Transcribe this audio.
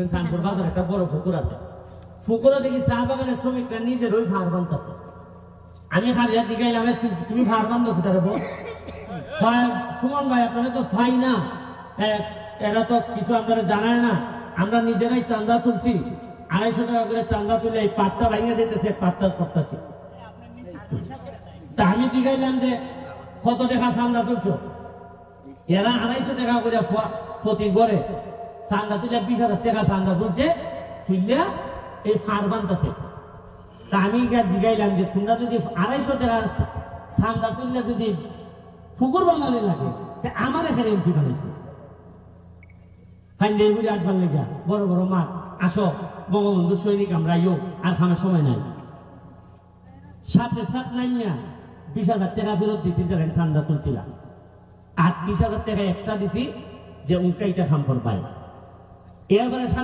সানপুর বাজার একটা বড় পুকুর আছে। পুকুরে দেখি চা বাগানের শ্রমিকরা নিজের ওই ভার বানতেছে। আমি হারিয়া জিগাইলাম, তুমি ভার বান্ধ কোথায় রব? সুমন ভাই, আপনারা তো ভাই না, এরা তো কিছু আপনারা জানায় না, আমরা নিজেরাই চান্দা তুলছি, 250 টাকা করে চান্দা তুলে এই পাটটা ভাঙে যেতেছে, পাটটা করতেছি। তা আমি জিগাইলাম যে কত টাকা চান্দা তুলছো? এরা 250 টাকা করে প্রতি গড়ে চান্দা তুলে 20,000 টাকা চান্দা তুলছে, তুললে এই ফার বানতেছে। তা আমি জিগাইলাম যে তোমরা যদি 250 টাকা চান্দা তুললে যদি পুকুর বানালে লাগে, আমার এখানে এমপি বানাইছে ফাইন্ডে ঘুরে আসবার লেগা বড় বড় মাঠ। আসো বঙ্গবন্ধু সৈনিক আমরা ইউ, আর খানার সময় নাই। সাথে সাথ নাইমিয়া 20,000 টাকা ফেরত দিছি যারা চান্দা তুলছিলাম, আর 30,000 টাকা এক্সট্রা দিছি যে উনকাইটা খাম পায়। এরপরে সাথে